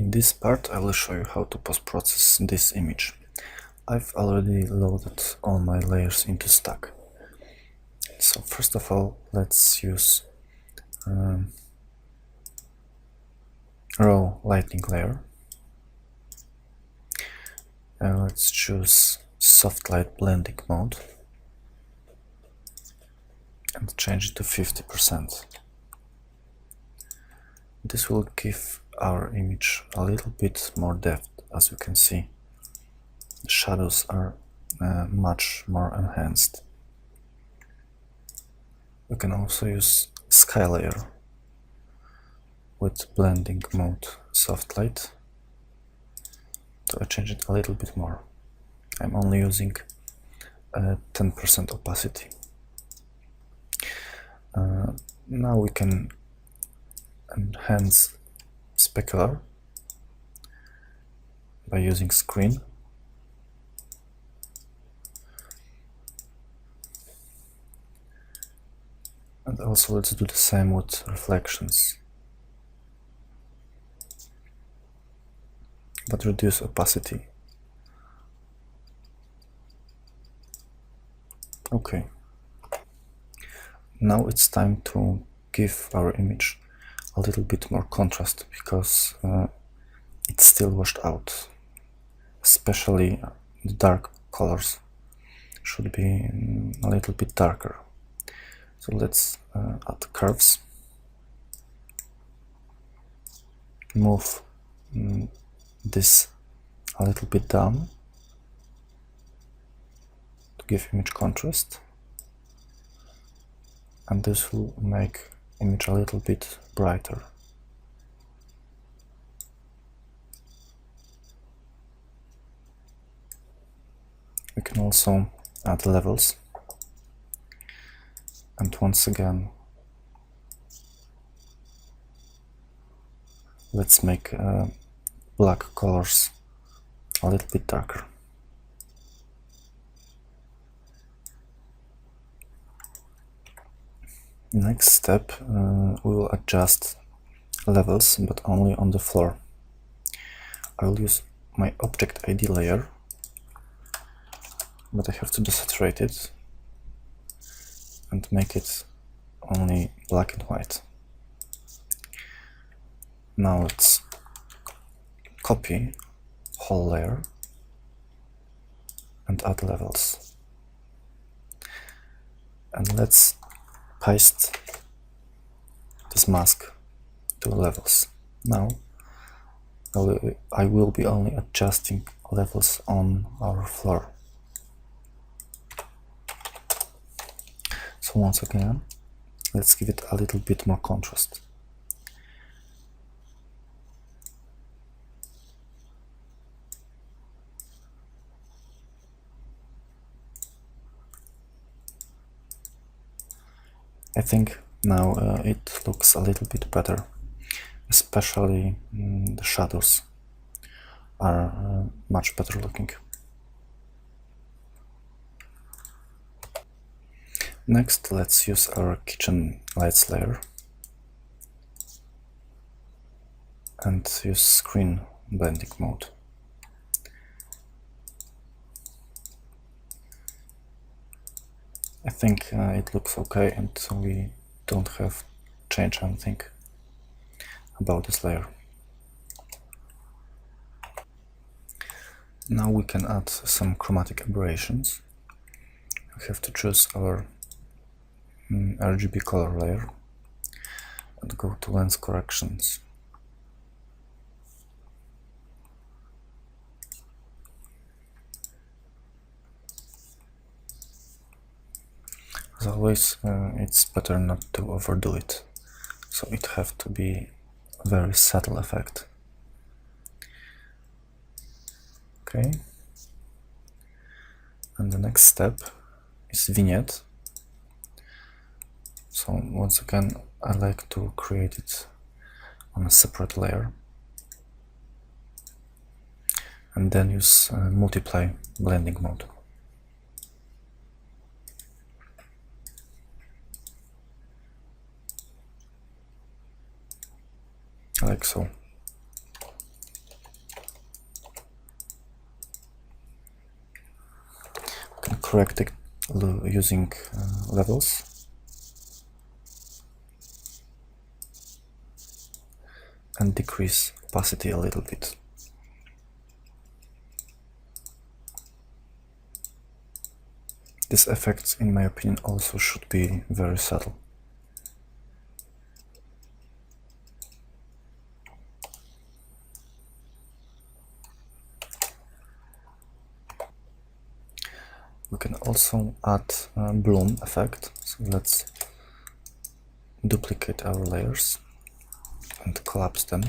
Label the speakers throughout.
Speaker 1: In this part I will show you how to post-process this image. I've already loaded all my layers into Stack. So first of all, let's use raw lighting layer. Let's choose soft light blending mode and change it to 50%. This will give our image a little bit more depth. As you can see, the shadows are much more enhanced. We can also use sky layer with blending mode soft light. So I change it a little bit more. I'm only using 10% opacity. Now we can enhance specular by using screen. And also let's do the same with reflections, but reduce opacity. Okay. Now it's time to give our image a little bit more contrast, because it's still washed out. Especially the dark colors should be a little bit darker. So let's add curves, move this a little bit down to give image contrast, and this will make image a little bit brighter. We can also add levels, and once again let's make black colors a little bit darker. Next step, we will adjust levels, but only on the floor. I will use my object ID layer, but I have to desaturate it and make it only black and white. Now let's copy whole layer and add levels, and let's paste this mask to levels. Now I will be only adjusting levels on our floor. So once again, let's give it a little bit more contrast. I think now it looks a little bit better, especially the shadows are much better looking. Next, let's use our kitchen lights layer and use screen blending mode. I think it looks okay, and we don't have to change anything about this layer. Now we can add some chromatic aberrations. We have to choose our RGB color layer and go to lens corrections. As always, it's better not to overdo it, so it has to be a very subtle effect. Okay, and the next step is vignette. So once again, I like to create it on a separate layer and then use multiply blending mode. Like so. correct it using levels. And decrease opacity a little bit. This effect, in my opinion, also should be very subtle. We can also add a bloom effect, so let's duplicate our layers and collapse them,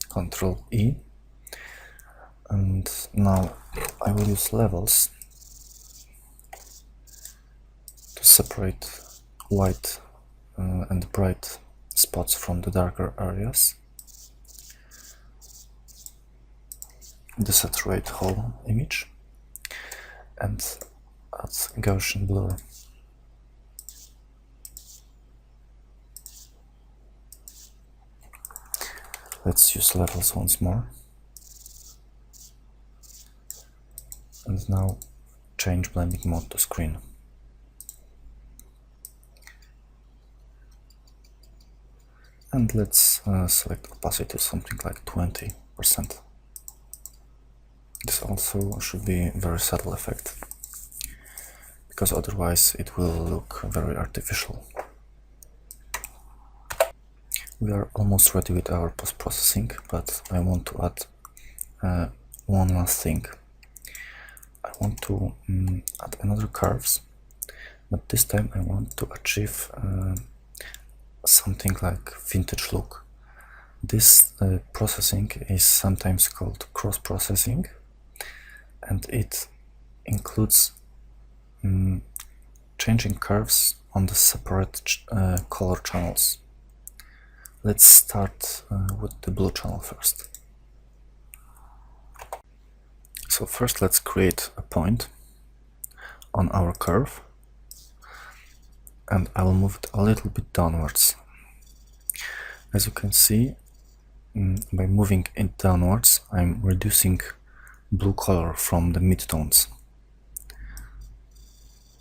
Speaker 1: Ctrl E, and now I will use levels to separate white and bright spots from the darker areas, desaturate whole image, and add Gaussian blur. Let's use levels once more, and now change blending mode to screen. And let's select opacity something like 20%. This also should be a very subtle effect, because otherwise it will look very artificial. We are almost ready with our post-processing, but I want to add one last thing. I want to add another curves, but this time I want to achieve something like vintage look. This processing is sometimes called cross-processing, and it includes changing curves on the separate color channels. Let's start with the blue channel first. So first let's create a point on our curve, and I will move it a little bit downwards. As you can see, by moving it downwards, I'm reducing blue color from the midtones.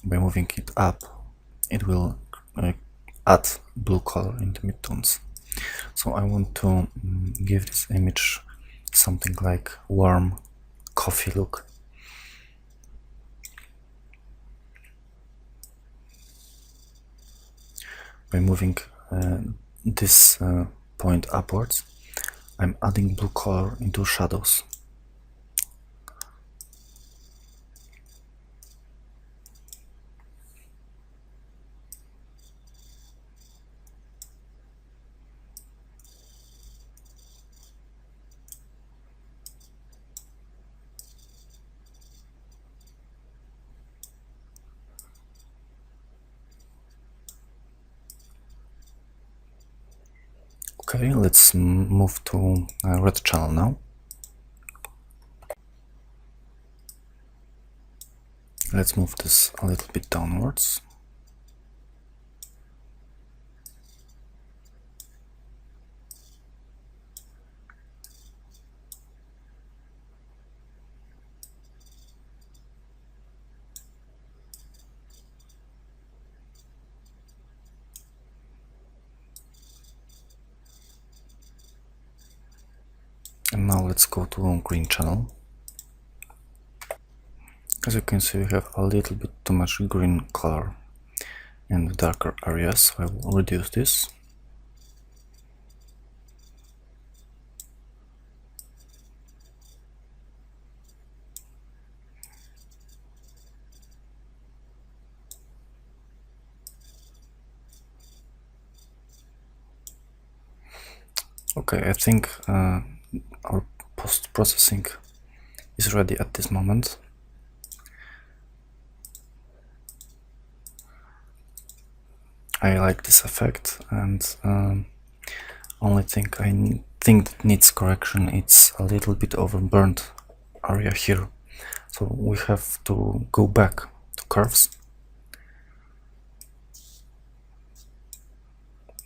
Speaker 1: By moving it up, it will add blue color in the midtones. So I want to give this image something like warm coffee look. By moving this point upwards, I'm adding blue color into shadows. Okay, let's move to red channel now. Let's move this a little bit downwards. And now let's go to green channel. As you can see, we have a little bit too much green color in the darker areas, so I will reduce this. Okay, I think our post-processing is ready at this moment. I like this effect, and only thing I think that needs correction, it's a little bit overburnt area here. So we have to go back to curves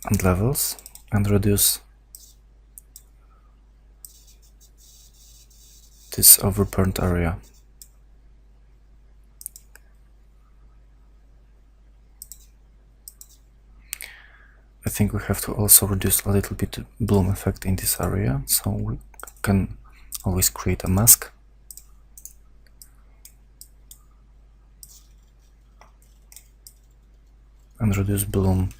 Speaker 1: and levels and reduce this overburnt area. think we have to also reduce a little bit bloom effect in this area, so we can always create a mask. And reduce bloom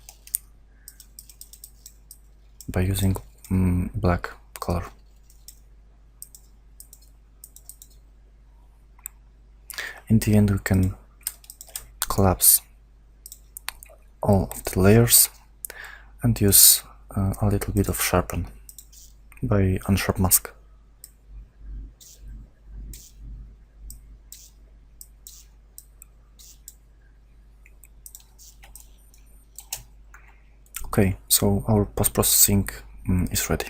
Speaker 1: by using black color. In the end, we can collapse all of the layers and use a little bit of sharpen by unsharp mask. Okay, so our post-processing is ready.